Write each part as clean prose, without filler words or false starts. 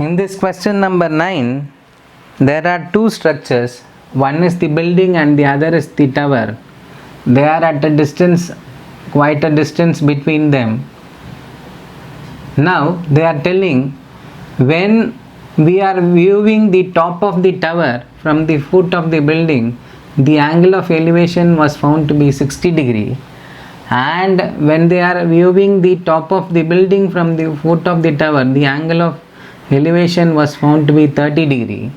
In this question number 9, there are two structures. One is the building and the other is the tower. They are at a distance, quite a distance between them. Now they are telling, when we are viewing the top of the tower from the foot of the building, the angle of elevation was found to be 60 degree, and when they are viewing the top of the building from the foot of the tower, the angle of elevation was found to be 30 degree.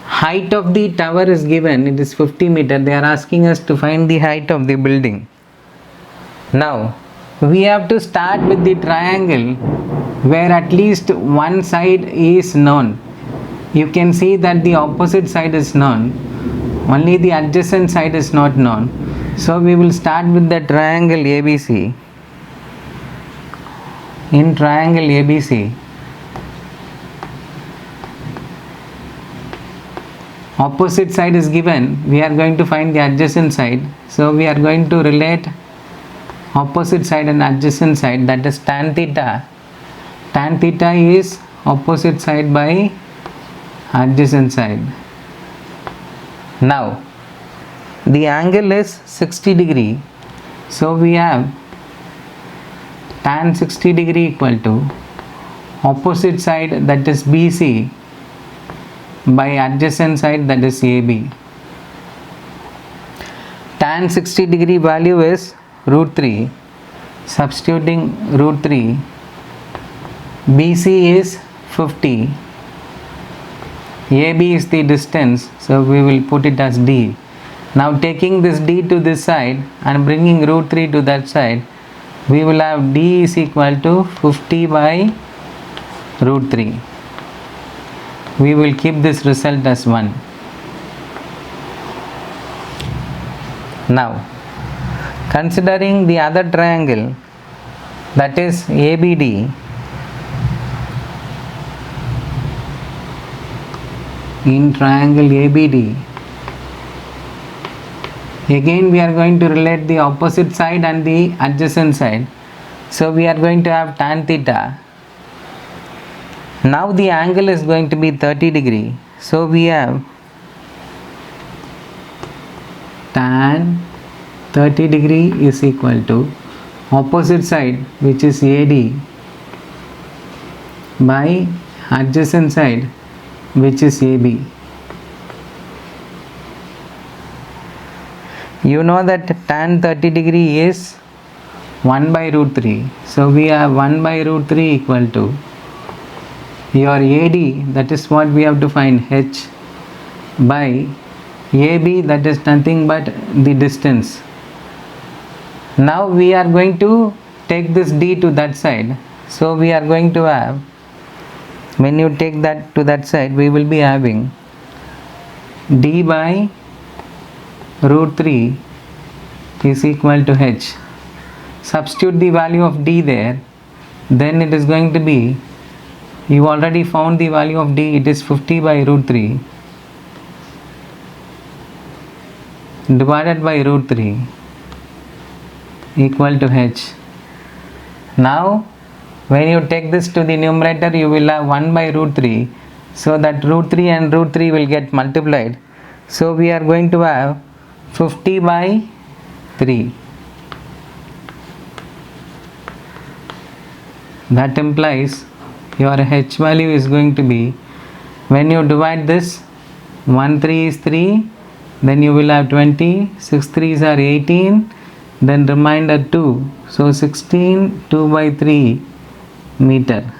Height of the tower is given, it is 50 meter. They are asking us to find the height of the building. Now we have to start with the triangle where at least one side is known. You can see that the opposite side is known, only the adjacent side is not known. So we will start with the triangle ABC. In triangle ABC, opposite side is given, we are going to find the adjacent side. So we are going to relate opposite side and adjacent side, that is tan theta. Tan theta is opposite side by adjacent side. Now the angle is 60 degree. So we have tan 60 degree equal to opposite side, that is BC, by adjacent side, that is AB. Tan 60 degree value is root 3. Substituting root 3, BC is 50, AB is the distance, so we will put it as D. Now taking this D to this side and bringing root 3 to that side, we will have D is equal to 50 by root 3. We will keep this result as 1. Now considering the other triangle, that is ABD, in triangle ABD, again we are going to relate the opposite side and the adjacent side. So we are going to have tan theta. Now the angle is going to be 30 degree. So we have tan 30 degree is equal to opposite side, which is AD, by adjacent side, which is AB. You know that tan 30 degree is 1 by root 3. So we have 1 by root 3 equal to your AD, that is what we have to find, H, by AB, that is nothing but the distance. Now we are going to take this D to that side. So we are going to have, when you take that to that side, we will be having D by root 3 is equal to H. Substitute the value of D there, then it is going to be, you already found the value of D, it is 50 by root 3 divided by root 3 equal to H. Now when you take this to the numerator, you will have 1 by root 3. So that root 3 and root 3 will get multiplied. So we are going to have 50 by 3. That implies your H value is going to be, when you divide this, 1 3 is 3, then you will have 20, 6 3s are 18, then remainder 2, so 16, 2 by 3 meter.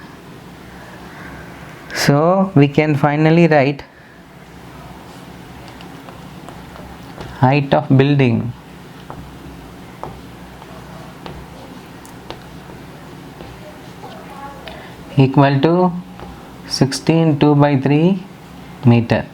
So we can finally write height of building equal to 16 2 by 3 meter.